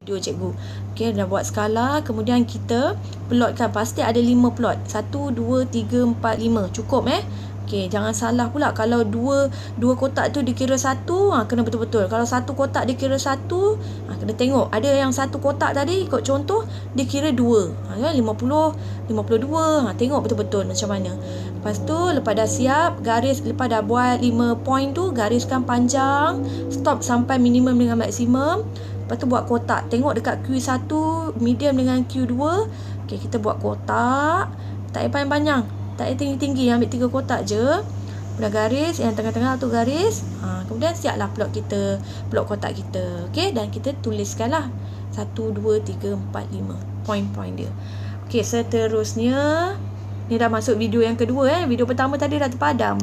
video cikgu. Okey, dah buat skala, kemudian kita plotkan, pasti ada 5 plot. 1 2 3 4 5. Cukup Okey, jangan salah pula kalau dua kotak tu dikira satu, kena betul-betul. Kalau satu kotak dikira satu, kena tengok. Ada yang satu kotak tadi ikut contoh dikira 2. 50 52. Tengok betul-betul macam mana. Lepas tu lepas dah siap, garis lepas dah buat 5 point tu, gariskan panjang, stop sampai minimum dengan maksimum. Lepas tu buat kotak. Tengok dekat Q1, medium dengan Q2. Okey, kita buat kotak. Tak payah panjang. Tak payah tinggi-tinggi. Ambil 3 kotak je. Dah garis. Yang tengah-tengah tu garis. Kemudian siaplah plot kotak kita. Okey, dan kita tuliskan lah. 1, 2, 3, 4, 5. Point-point dia. Okey, seterusnya. Ni dah masuk video yang kedua. Video pertama tadi dah terpadam.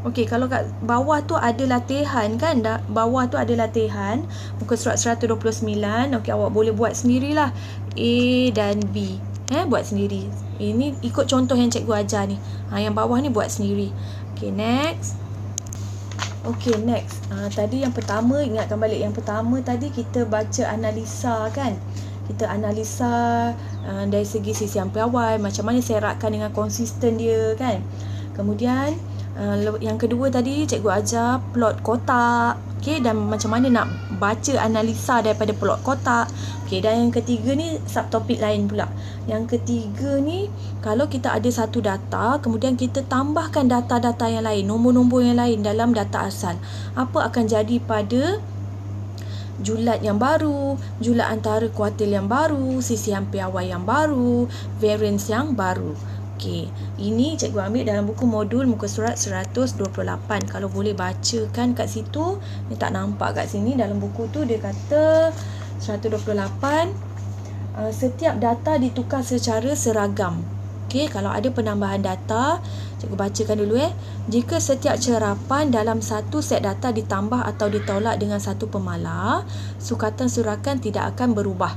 Okey, kalau kat bawah tu ada latihan kan? Bawah tu ada latihan. Muka surat 129. Okey, awak boleh buat sendirilah. A dan B. Buat sendiri. Ini ikut contoh yang cikgu ajar ni. Yang bawah ni buat sendiri. Okey, next. Okey, next. Tadi yang pertama, ingatkan balik. Yang pertama tadi kita baca analisa kan? Kita analisa dari segi sisi ampiawai. Macam mana seratkan dengan konsisten dia kan? Kemudian yang kedua tadi cikgu ajar plot kotak. Okey, dan macam mana nak baca analisa daripada plot kotak. Okey, dan yang ketiga ni subtopik lain pula. Yang ketiga ni, kalau kita ada satu data, kemudian kita tambahkan data-data yang lain, nombor-nombor yang lain dalam data asal. Apa akan jadi pada julat yang baru, julat antara kuartil yang baru, sisi ampiawai yang baru, variance yang baru. Okey, ini cikgu ambil dalam buku modul muka surat 128. Kalau boleh bacakan kat situ. Ni tak nampak kat sini. Dalam buku tu dia kata 128, setiap data ditukar secara seragam. Okey, kalau ada penambahan data, cikgu bacakan dulu Jika setiap cerapan dalam satu set data ditambah atau ditolak dengan satu pemalar, sukatan surakan tidak akan berubah.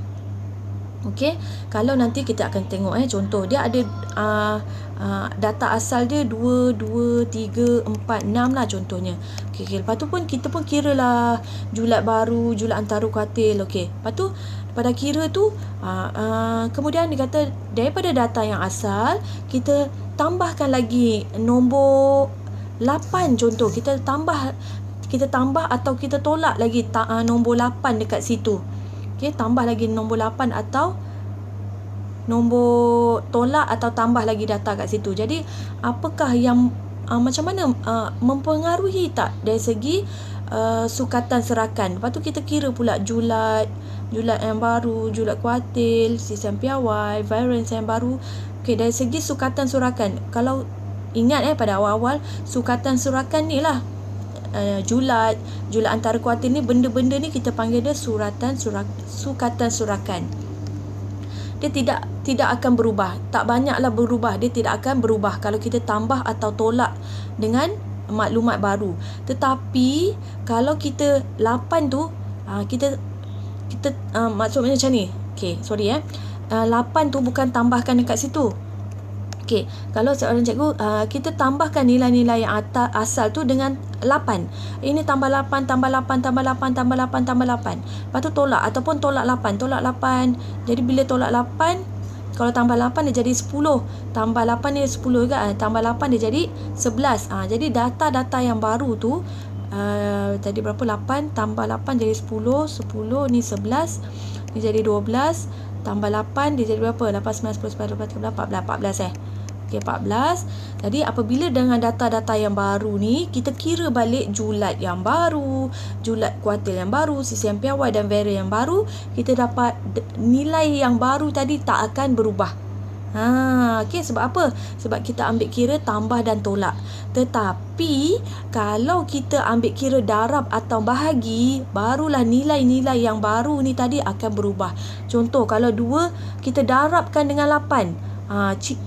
Okey, kalau nanti kita akan tengok contoh dia ada data asal dia 2, 2, 3, 4, 6 lah contohnya. Okey, lepas tu pun kita pun kira lah julat baru, julat antara kuartil. Okey, lepas tu pada kira tu kemudian dia kata daripada data yang asal kita tambahkan lagi nombor 8 contoh. Kita tambah atau kita tolak lagi nombor 8 dekat situ. Okey, tambah lagi nombor 8 atau nombor tolak atau tambah lagi data kat situ. Jadi, apakah yang macam mana mempengaruhi tak dari segi sukatan serakan. Lepas tu kita kira pula julat yang baru, julat kuartil, sistem piawai, variance yang baru. Okey, dari segi sukatan surakan. Kalau ingat pada awal-awal, sukatan surakan ni lah julat antara kuartil ni, benda-benda ni kita panggil dia sukatan surakan. Dia tidak akan berubah. Tak banyaklah berubah. Dia tidak akan berubah kalau kita tambah atau tolak dengan maklumat baru. Tetapi kalau kita 8 tu kita maksudnya macam ni. Okey, sorry 8 tu bukan tambahkan dekat situ. Okey, kalau seorang cikgu kita tambahkan nilai-nilai yang asal tu dengan 8. Ini tambah 8, tambah 8, tambah 8, tambah 8, tambah 8. Lepas tu tolak ataupun tolak 8. Jadi bila tolak 8, kalau tambah 8 dia jadi 10. Tambah 8 dia 10 juga. Tambah 8 dia jadi 11. Jadi data-data yang baru tu tadi berapa? 8 tambah 8 jadi 10. 10 ni 11. Ni jadi 12. Tambah 8 dia jadi berapa? 8, 9, 10, 11, 12, 13, 14 Okey, 14. Jadi apabila dengan data-data yang baru ni, kita kira balik julat yang baru, julat kuartil yang baru, sisi piawai dan variance yang baru, kita dapat nilai yang baru tadi tak akan berubah. Okey, sebab apa? Sebab kita ambil kira tambah dan tolak. Tetapi kalau kita ambil kira darab atau bahagi, barulah nilai-nilai yang baru ni tadi akan berubah. Contoh, kalau 2 kita darabkan dengan 8,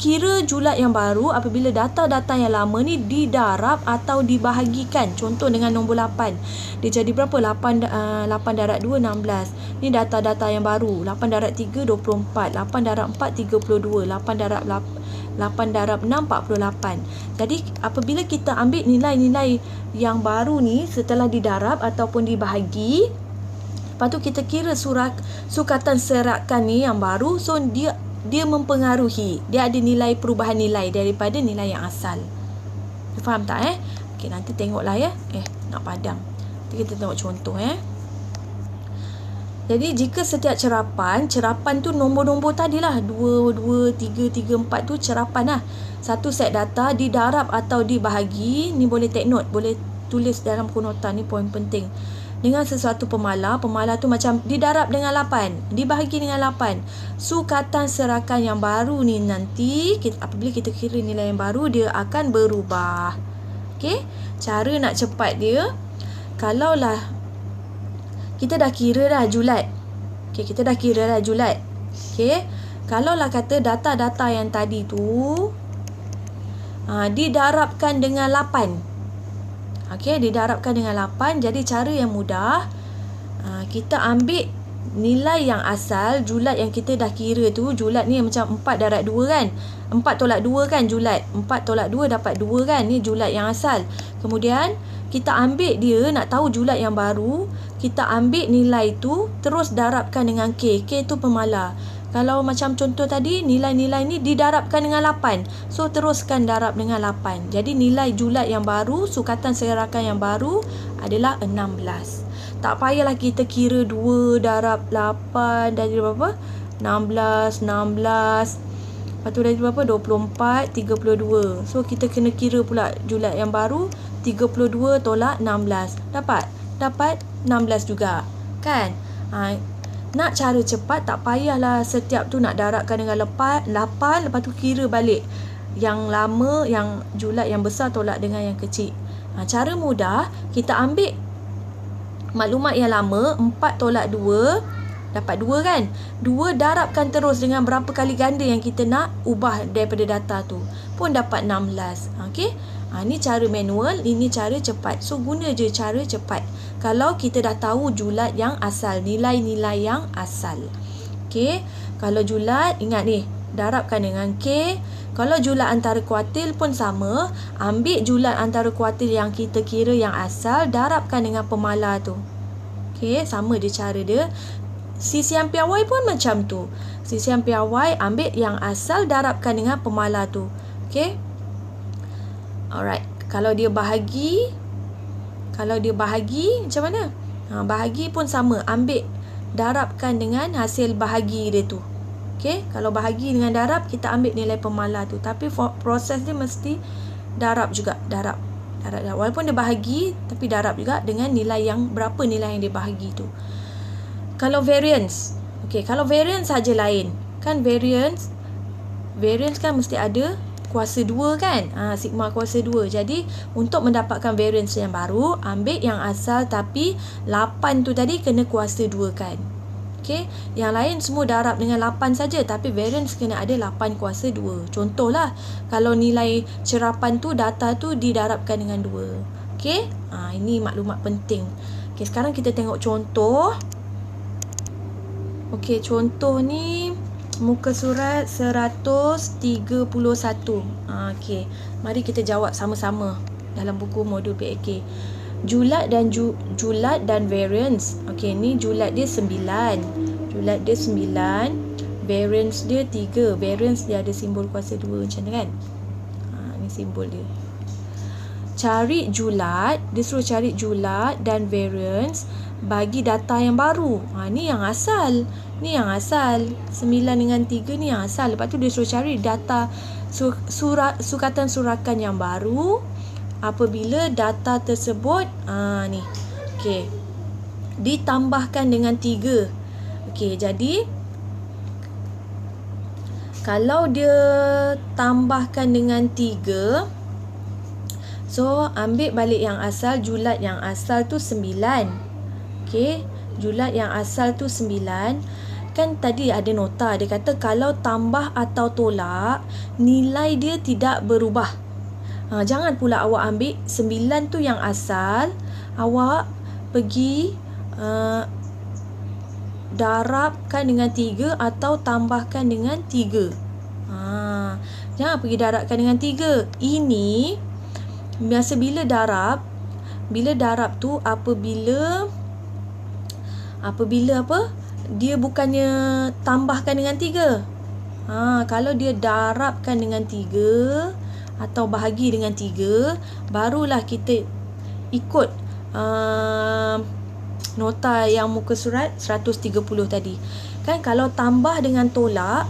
kira julat yang baru apabila data-data yang lama ni didarab atau dibahagikan. Contoh dengan nombor 8. Dia jadi berapa? 8 darab 2, 16. Ni data-data yang baru. 8 darab 3, 24. 8 darab 4, 32. 8 darab 6, 48. Jadi apabila kita ambil nilai-nilai yang baru ni setelah didarab ataupun dibahagi, Lepas tu kita kira sukatan serakan ni yang baru. So dia mempengaruhi. Dia ada nilai perubahan nilai daripada nilai yang asal. Faham tak Okey, nanti tengoklah nak padam. Nanti kita tengok contoh Jadi jika setiap cerapan tu nombor-nombor tadilah 2, 2, 3, 3, 4 tu cerapan lah. Satu set data didarab atau dibahagi. Ni boleh take note, boleh tulis dalam buku nota, ni poin penting. Dengan sesuatu pemala tu macam didarab dengan 8, dibahagi dengan 8. Sukatan serakan yang baru ni nanti apabila kita kira nilai yang baru, dia akan berubah. Okey, cara nak cepat dia, kalaulah kita dah kira dah julat. Okey, kita dah kira dah julat. Okey, kalaulah kata data-data yang tadi tu didarabkan dengan 8. Okey, didarabkan dengan 8. Jadi cara yang mudah, kita ambil nilai yang asal, julat yang kita dah kira tu. Julat ni macam 4 darab 2 kan, 4 tolak 2 kan julat, 4 tolak 2 dapat 2 kan. Ni julat yang asal. Kemudian kita ambil dia, nak tahu julat yang baru, kita ambil nilai tu, terus darabkan dengan K. K tu pemala. Kalau macam contoh tadi, nilai-nilai ni didarabkan dengan 8. So, teruskan darab dengan 8. Jadi, nilai julat yang baru, sukatan serakan yang baru adalah 16. Tak payahlah kita kira 2 darab 8 dari berapa? 16. Lepas tu dari berapa? 24, 32. So, kita kena kira pula julat yang baru. 32 tolak 16. Dapat 16 juga. Kan? Nak cara cepat, tak payahlah setiap tu nak darabkan dengan 8, lepas tu kira balik yang lama, yang julat yang besar tolak dengan yang kecil. Cara mudah, kita ambil maklumat yang lama, 4 tolak 2 dapat 2 kan. 2 darabkan terus dengan berapa kali ganda yang kita nak ubah daripada data tu, pun dapat 16. Okey, ni cara manual, ini cara cepat. So guna je cara cepat kalau kita dah tahu julat yang asal, nilai-nilai yang asal. Okey, kalau julat, ingat ni, darabkan dengan K. Kalau julat antara kuartil pun sama, ambil julat antara kuartil yang kita kira yang asal, darabkan dengan pemala tu. Okey, sama je cara dia. Sisian piawai pun macam tu. Sisian piawai, ambil yang asal, darabkan dengan pemala tu. Okey, alright. Kalau dia bahagi macam mana? Bahagi pun sama, ambil darabkan dengan hasil bahagi dia tu. Okey, kalau bahagi dengan darab, kita ambil nilai pemala tu. Tapi proses dia mesti darab juga, darab. Walaupun dia bahagi, tapi darab juga dengan nilai yang berapa nilai yang dia bahagi tu. Kalau variance, okey, kalau variance saja lain. Kan variance kan mesti ada kuasa 2 kan, sigma kuasa 2. Jadi untuk mendapatkan variance yang baru, ambil yang asal, tapi 8 tu tadi kena kuasa 2 kan. Okey, yang lain semua darab dengan 8 saja, tapi variance kena ada 8 kuasa 2. Contohlah, kalau nilai cerapan tu, data tu didarabkan dengan 2. Okey, ini maklumat penting. Okey, sekarang kita tengok contoh. Okey, contoh ni muka surat 131. Okey, mari kita jawab sama-sama dalam buku modul PAK. Julat dan variance. Okey, ni julat dia 9. Julat dia 9. Variance dia 3. Variance dia ada simbol kuasa 2 macam ni kan. Ni simbol dia. Cari julat, dia suruh cari julat dan variance bagi data yang baru. Ni yang asal. Ni yang asal. 9 dengan 3 ni yang asal. Lepas tu dia suruh cari data sukatan surakan yang baru apabila data tersebut ni. Okey, ditambahkan dengan 3. Okey, jadi kalau dia tambahkan dengan 3, so ambil balik yang asal. Julat yang asal tu 9. Okey, julat yang asal tu 9. Kan tadi ada nota, dia kata kalau tambah atau tolak, nilai dia tidak berubah. Jangan pula awak ambil 9 tu yang asal, awak pergi darabkan dengan 3 atau tambahkan dengan 3. Jangan pergi darabkan dengan 3. Ini biasa bila darab tu apabila Apabila apa? Dia bukannya tambahkan dengan 3. Kalau dia darabkan dengan 3 atau bahagi dengan 3, barulah kita ikut nota yang muka surat 130 tadi. Kan kalau tambah dengan tolak,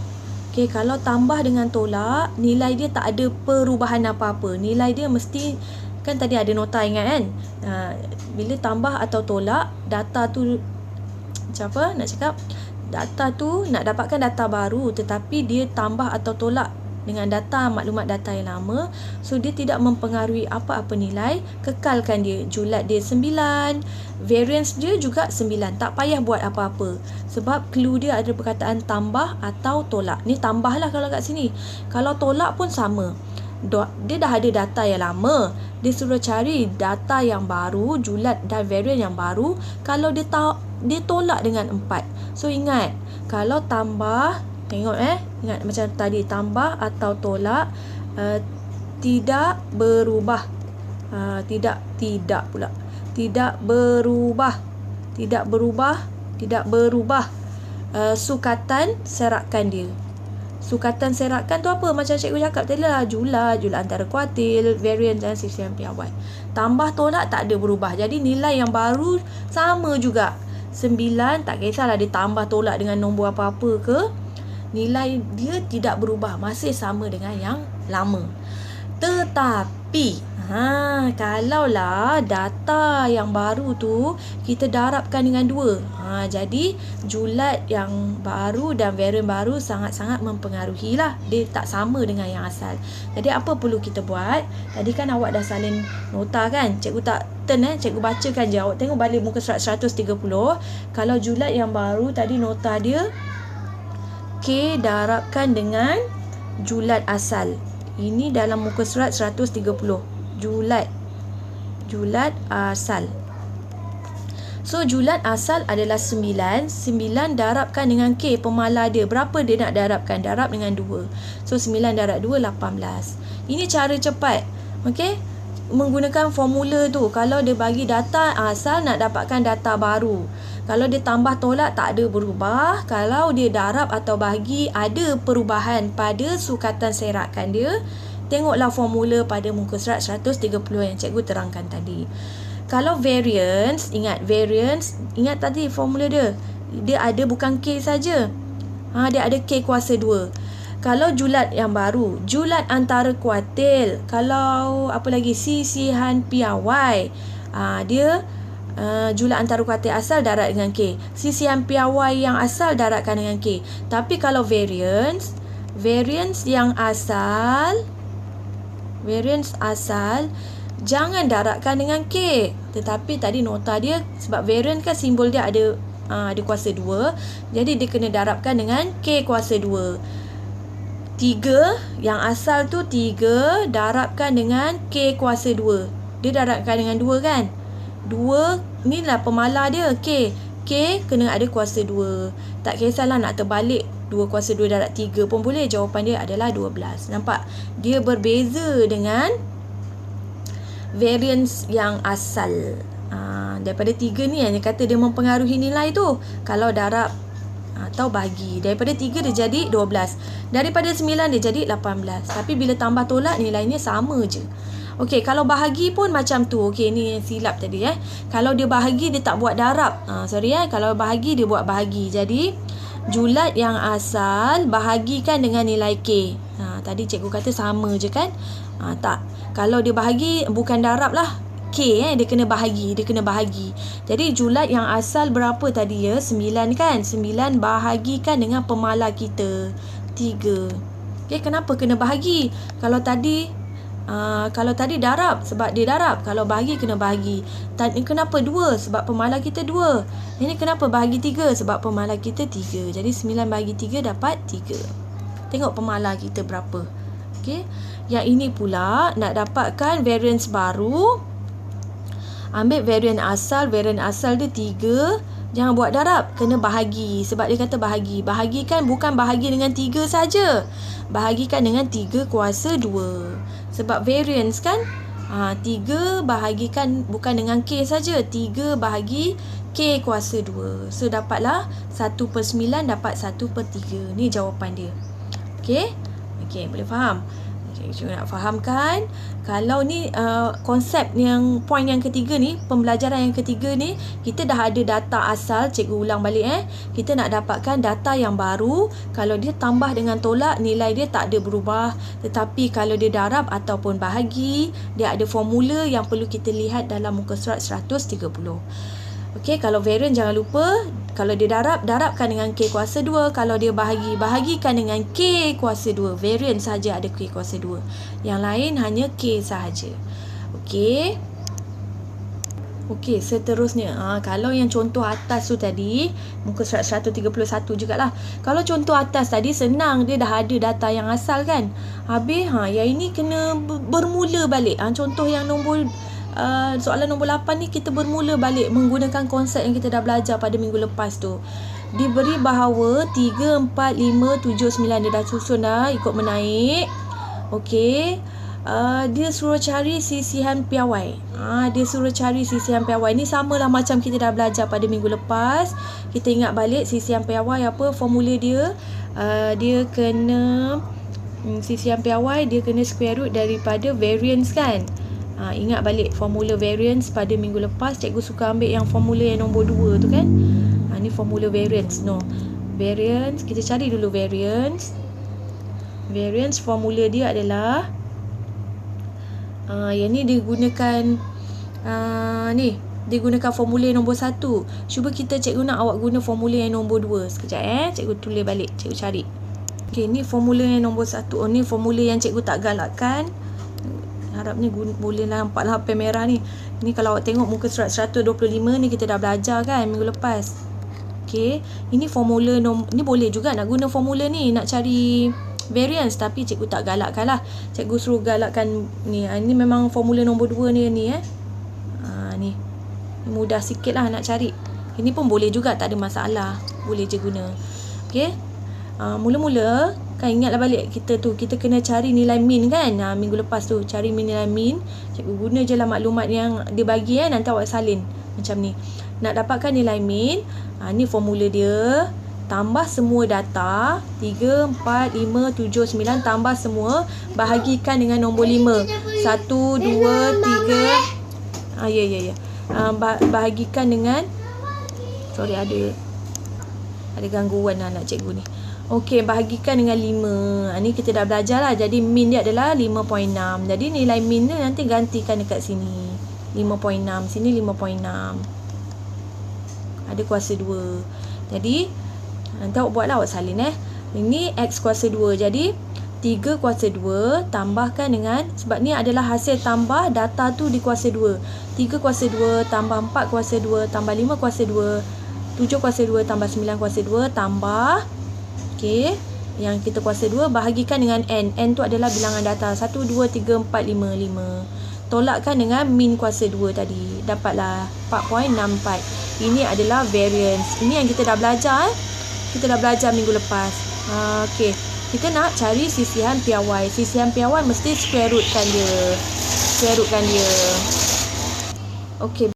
kalau tambah dengan tolak, nilai dia tak ada perubahan apa-apa. Nilai dia mesti, kan tadi ada nota, ingat kan? Bila tambah atau tolak, data tu macam apa nak cakap, data tu nak dapatkan data baru, tetapi dia tambah atau tolak dengan data, maklumat data yang lama. So dia tidak mempengaruhi apa-apa nilai. Kekalkan dia. Julat dia 9, variance dia juga 9. Tak payah buat apa-apa, sebab clue dia ada perkataan tambah atau tolak. Ni tambah lah kalau kat sini. Kalau tolak pun sama. Dia dah ada data yang lama, dia suruh cari data yang baru, julat dan variant yang baru. Kalau dia tolak dengan 4. So ingat, kalau tambah, tengok ingat macam tadi, tambah atau tolak, tidak berubah. Tidak berubah. Sukatan serakan dia. Sukatan serakan tu apa? Macam cikgu cakap tadi lah, julat antara kuartil, variance dan sisihan piawai. Tambah tolak tak ada berubah. Jadi nilai yang baru sama juga. 9, tak kisahlah dia tambah tolak dengan nombor apa-apa ke, nilai dia tidak berubah, masih sama dengan yang lama. Tetapi kalaulah data yang baru tu kita darabkan dengan 2, jadi julat yang baru dan variant baru sangat-sangat mempengaruhi lah. Dia tak sama dengan yang asal. Jadi apa perlu kita buat? Tadi kan awak dah salin nota kan? Cikgu tak turn cikgu bacakan je. Awak tengok balik muka surat 130. Kalau julat yang baru tadi nota dia K darabkan dengan julat asal. Ini dalam muka surat 130. Julat asal. So julat asal adalah 9. 9 darabkan dengan K, pemala dia. Berapa dia nak darabkan? Darab dengan 2. So 9 darab 2, 18. Ini cara cepat. Okey? Menggunakan formula tu. Kalau dia bagi data asal, nak dapatkan data baru. Kalau dia tambah tolak, tak ada berubah. Kalau dia darab atau bahagi, ada perubahan pada sukatan serakan dia. Tengoklah formula pada muka surat 130 yang cikgu terangkan tadi. Kalau variance, ingat tadi formula dia. Dia ada bukan K saja. Dia ada K kuasa 2. Kalau julat yang baru, julat antara kuartil. Kalau apa lagi, sisihan piawai, dia julat antara kuartil asal darab dengan K. Sisihan piawai yang asal darabkan dengan K. Tapi kalau variance yang asal jangan darabkan dengan K. Tetapi tadi nota dia, sebab variant kan simbol dia ada kuasa 2, jadi dia kena darabkan dengan K kuasa 2. 3 yang asal tu 3 darabkan dengan K kuasa 2. Dia darabkan dengan 2 kan? 2 ni lah pemala dia, K kena ada kuasa 2. Tak kisahlah nak terbalik 2 kuasa 2 darab 3 pun boleh. Jawapan dia adalah 12. Nampak? Dia berbeza dengan variance yang asal. Daripada 3 ni yang kata dia mempengaruhi nilai tu. Kalau darab atau bagi, daripada 3 dia jadi 12. Daripada 9 dia jadi 18. Tapi bila tambah tolak, nilainya sama je. Okey, kalau bahagi pun macam tu. Okey, ni silap tadi Kalau dia bahagi, dia tak buat darab. Kalau bahagi, dia buat bahagi. Jadi julat yang asal bahagikan dengan nilai K. Tadi cikgu kata sama je kan? Tak. Kalau dia bahagi, bukan darab lah. K dia kena bahagi. Jadi julat yang asal berapa tadi 9 kan? 9 bahagikan dengan pemala kita 3. Okey, kenapa kena bahagi? Kalau tadi darab, sebab dia darab. Kalau bahagi, kena bahagi. Kenapa 2? Sebab pemala kita 2. Ini kenapa bahagi 3? Sebab pemala kita 3. Jadi 9 bahagi 3 dapat 3. Tengok pemala kita berapa. Okey. Yang ini pula nak dapatkan variance baru. Ambil variant asal dia 3. Jangan buat darab, kena bahagi. Sebab dia kata bahagi. Bahagikan bukan bahagi dengan 3 saja. Bahagikan dengan 3 kuasa 2. Sebab variance kan, 3 bahagikan bukan dengan K saja. 3 bahagi K kuasa 2. So dapatlah 1/9 dapat 1/3. Ni jawapan dia. Okey? Okey, boleh faham? Cikgu nak fahamkan, kalau ni konsep yang point yang ketiga ni, pembelajaran yang ketiga ni, kita dah ada data asal, cikgu ulang balik kita nak dapatkan data yang baru. Kalau dia tambah dengan tolak, nilai dia tak ada berubah. Tetapi kalau dia darab ataupun bahagi, dia ada formula yang perlu kita lihat dalam muka surat 130. Okey, kalau variance jangan lupa, kalau dia darabkan dengan K kuasa 2. Kalau dia bahagikan dengan K kuasa 2. Variance saja ada K kuasa 2. Yang lain hanya K sahaja. Okey. Okey, seterusnya. Kalau yang contoh atas tu tadi, muka surat 131 jugalah. Kalau contoh atas tadi senang, dia dah ada data yang asal kan. Habis yang ini kena bermula balik. Contoh yang nombor soalan nombor 8 ni kita bermula balik menggunakan konsep yang kita dah belajar pada minggu lepas tu. Diberi bahawa 3, 4, 5, 7, 9 dia dah susun dah ikut menaik. Okey. Dia suruh cari sisihan piawai. Dia suruh cari sisihan piawai. Ni samalah macam kita dah belajar pada minggu lepas. Kita ingat balik sisihan piawai apa formula dia. Dia kena sisihan piawai dia kena square root daripada variance kan. Ingat balik formula variance pada minggu lepas. Cikgu suka ambil yang formula yang nombor 2 tu kan. Ni formula variance. Variance, kita cari dulu variance. Variance formula dia adalah yang ni dia gunakan dia gunakan formula yang nombor 1. Cuba kita cikgu nak awak guna formula yang nombor 2. Sekejap cikgu tulis balik, cikgu cari. Okey, ni formula yang nombor 1. Ni formula yang cikgu tak galakkan. Harapnya boleh nampaklah pen merah ni. Ni kalau awak tengok muka surat 125 ni kita dah belajar kan minggu lepas. Okey, ini formula ni boleh juga nak guna formula ni nak cari variance, tapi cikgu tak galakkan lah. Cikgu suruh galakkan ni. Ni memang formula nombor 2 ni ni. Mudah sikit lah nak cari. Ini pun boleh juga, tak ada masalah. Boleh je guna. Okey. Mula-mula kan ingatlah balik kita kena cari nilai min kan. Minggu lepas tu cari nilai min. Cikgu guna je lah maklumat yang dia bagi nanti awak salin macam ni. Nak dapatkan nilai min, ni formula dia. Tambah semua data 3, 4, 5, 7, 9. Tambah semua. Bahagikan dengan nombor 5. 1, 2, 3. Ya. Bahagikan dengan, sorry ada gangguan anak cikgu ni. Okey, bahagikan dengan 5. Ni kita dah belajar lah. Jadi min dia adalah 5.6. Jadi nilai min dia nanti gantikan dekat sini. 5.6. Sini 5.6. Ada kuasa 2. Jadi nanti awak buatlah, awak salin Ini X kuasa 2. Jadi 3 kuasa 2 tambahkan dengan, sebab ni adalah hasil tambah data tu di kuasa 2. 3 kuasa 2 tambah 4 kuasa 2 tambah 5 kuasa 2. 7 kuasa 2 tambah 9 kuasa 2 tambah. Okey, yang kita kuasa 2 bahagikan dengan N. N tu adalah bilangan data 1, 2, 3, 4, 5, 5. Tolakkan dengan min kuasa 2 tadi. Dapatlah 4.64. Ini adalah variance. Ini yang kita dah belajar Kita dah belajar minggu lepas. Okey, kita nak cari sisihan piawai. Sisihan piawai mesti square rootkan dia. Okey.